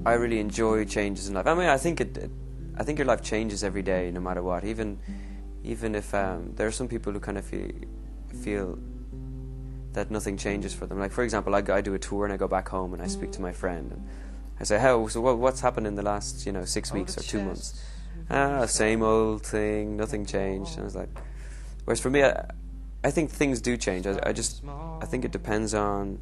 I really enjoy changes in life. I mean, I think your life changes every day, no matter what. Even if there are some people who kind of feel that nothing changes for them. Like, for example, I do a tour and I go back home and I speak to my friend and I say, what's happened in the last 6 weeks or 2 months? Same old thing, nothing changed. And I was like, whereas for me, I think things do change. I think it depends on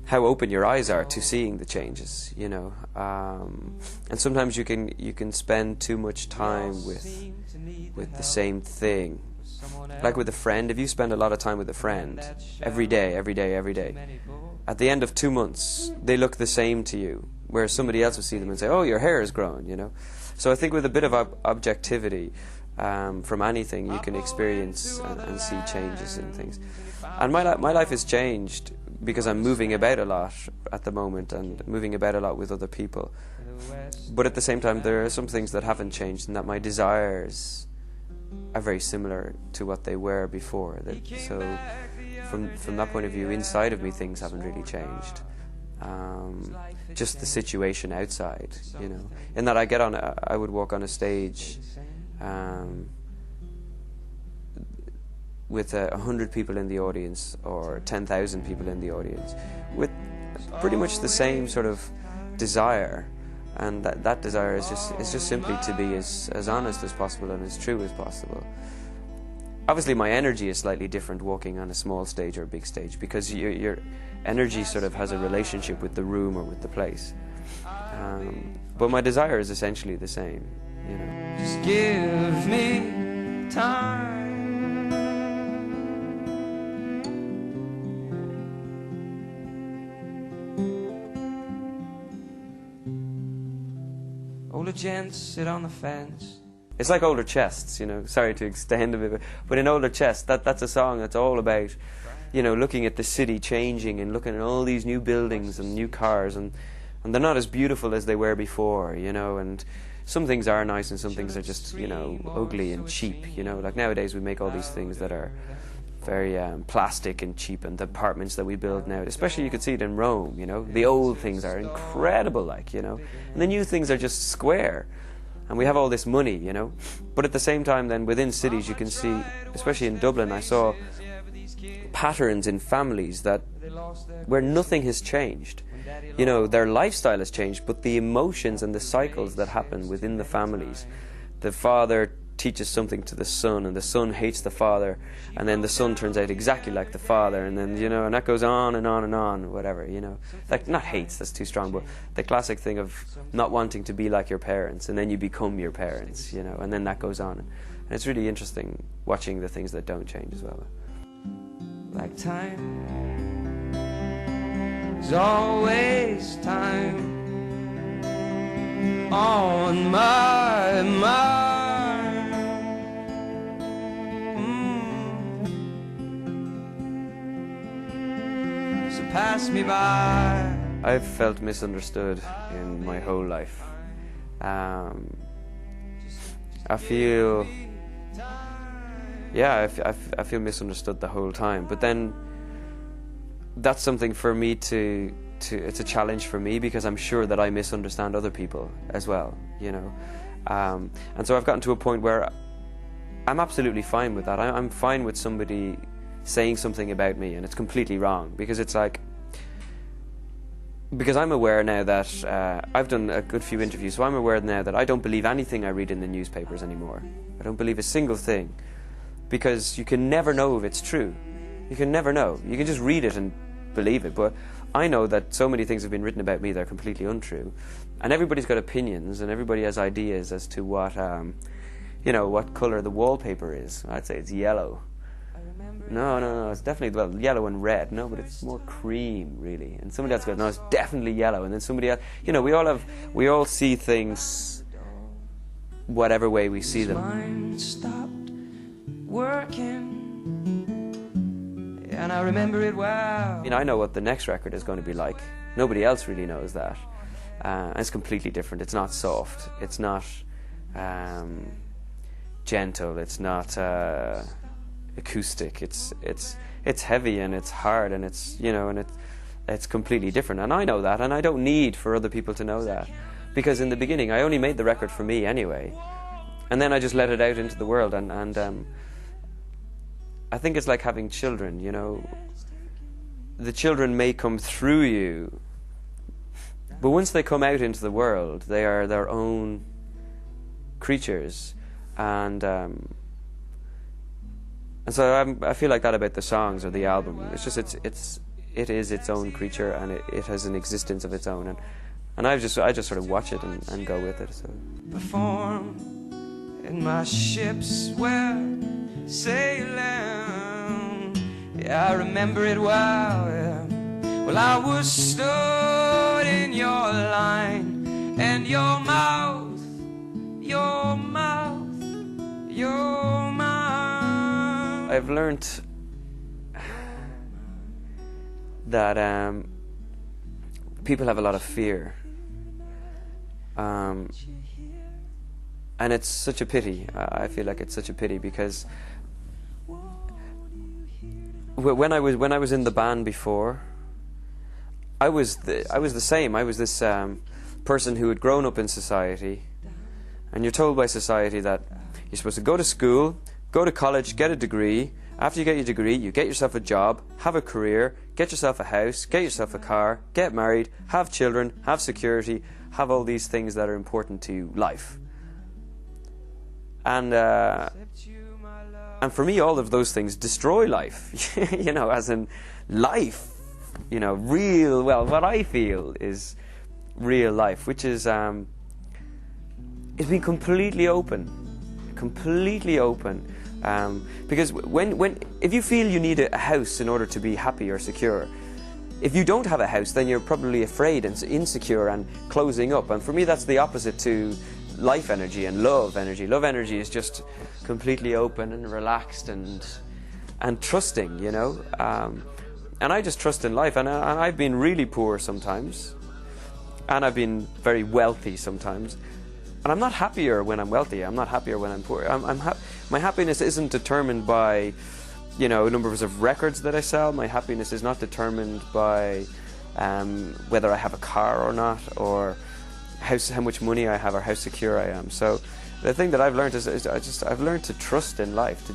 how open your eyes are to seeing the changes, and sometimes you can spend too much time with the same thing. Like with a friend, if you spend a lot of time with a friend every day, at the end of 2 months they look the same to you, whereas somebody else will see them and say, oh, your hair is growing, So I think with a bit of objectivity from anything, you can experience and see changes in things. And my life has changed because I'm moving about a lot at the moment and moving about a lot with other people. But at the same time, there are some things that haven't changed, and that my desires are very similar to what they were before. So from that point of view, inside of me, things haven't really changed. Just the situation outside, in that I would walk on a stage with 100 people in the audience or 10,000 people in the audience with pretty much the same sort of desire, and that desire is just simply to be as honest as possible and as true as possible. Obviously my energy is slightly different walking on a small stage or a big stage, because your energy sort of has a relationship with the room or with the place, but my desire is essentially the same. Just give me time. Older gents sit on the fence. It's like Older Chests, sorry to extend a bit, but in Older Chests, that's a song that's all about, looking at the city changing and looking at all these new buildings and new cars, and they're not as beautiful as they were before, and some things are nice and some things are just, ugly and cheap, like nowadays we make all these things that are very plastic and cheap, and the apartments that we build now, especially you could see it in Rome, the old things are incredible, and the new things are just square, and we have all this money, but at the same time then within cities you can see, especially in Dublin, I saw patterns in families where nothing has changed. Their lifestyle has changed, but the emotions and the cycles that happen within the families, the father teaches something to the son and the son hates the father, and then the son turns out exactly like the father, and then and that goes on and on and on, whatever, like, not hates, that's too strong, but the classic thing of not wanting to be like your parents, and then you become your parents, and then that goes on, and it's really interesting watching the things that don't change as well. Like time is always time on my mind. So pass me by. I've felt misunderstood in my whole life. I feel misunderstood the whole time, but then that's something for me to it's a challenge for me, because I'm sure that I misunderstand other people as well, and so I've gotten to a point where I'm absolutely fine with that. I'm fine with somebody saying something about me and it's completely wrong, because it's like, because I'm aware now that I've done a good few interviews, so I'm aware now that I don't believe anything I read in the newspapers anymore. I don't believe a single thing, because you can never know if it's true. You can never know. You can just read it and believe it, but I know that so many things have been written about me that are completely untrue, and everybody's got opinions and everybody has ideas as to what what colour the wallpaper is. I'd say it's yellow. No, it's definitely, yellow and red. No, but it's more cream, really. And somebody else goes, no, it's definitely yellow. And then somebody else, we all see things whatever way we see them. Mine stopped working, and I remember it well. I know what the next record is going to be like. Nobody else really knows that. It's completely different. It's not soft. It's not gentle. It's not acoustic. It's heavy and it's hard, and it's it's completely different. And I know that, and I don't need for other people to know that. Because in the beginning, I only made the record for me anyway. And then I just let it out into the world. And I think it's like having children, you know. The children may come through you, but once they come out into the world, they are their own creatures. And so I feel like that about the songs or the album. It's just it is its own creature, and it has an existence of its own. And I just sort of watch it and go with it. So. Perform, and my ships were sailing. Yeah, I remember it well. Yeah. Well, I was stood in your line, and your mouth, your mouth, your mouth. I've learnt that people have a lot of fear. And it's such a pity. I feel like it's such a pity, because when I was in the band before, I was the same. I was this person who had grown up in society, and you're told by society that you're supposed to go to school, go to college, get a degree. After you get your degree, you get yourself a job, have a career, get yourself a house, get yourself a car, get married, have children, have security, have all these things that are important to life. And for me, all of those things destroy life. You know, as in life, you know, real, well, what I feel is real life, which is it's been completely open. Because if you feel you need a house in order to be happy or secure, if you don't have a house, then you're probably afraid and insecure and closing up. And for me, that's the opposite to life energy and love energy. Love energy is just completely open and relaxed and trusting, you know. And I just trust in life. And I've been really poor sometimes, and I've been very wealthy sometimes. And I'm not happier when I'm wealthy. I'm not happier when I'm poor. My happiness isn't determined by, you know, numbers of records that I sell. My happiness is not determined by whether I have a car or not, or how much money I have, or how secure I am. So the thing that I've learned is I've learned to trust in life, to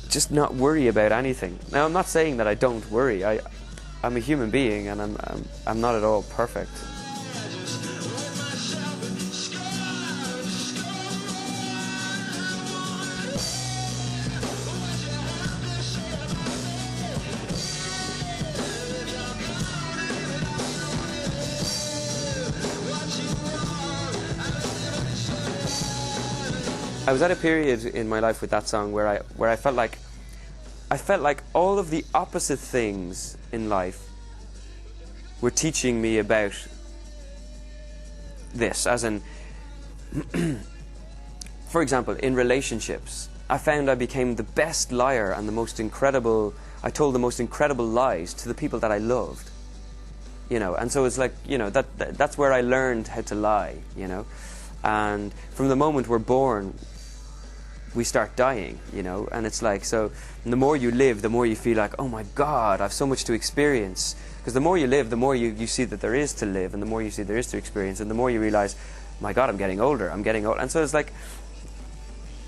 just not worry about anything. Now, I'm not saying that I don't worry. I'm a human being, and I'm not at all perfect. I was at a period in my life with that song where I felt like all of the opposite things in life were teaching me about this. As in, for example, in relationships, I found I became the best liar and I told the most incredible lies to the people that I loved. You know, and so it's like, you know, that's where I learned how to lie, you know. And from the moment we're born, we start dying, you know, and it's like, so the more you live, the more you feel like, oh my God, I've so much to experience. Because the more you live, the more you see that there is to live, and the more you see there is to experience, and the more you realize, my God, I'm getting older. And so it's like,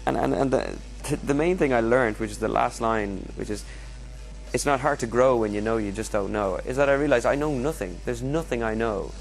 and the main thing I learned, which is the last line, which is, it's not hard to grow when you know you just don't know, is that I realized I know nothing. There's nothing I know.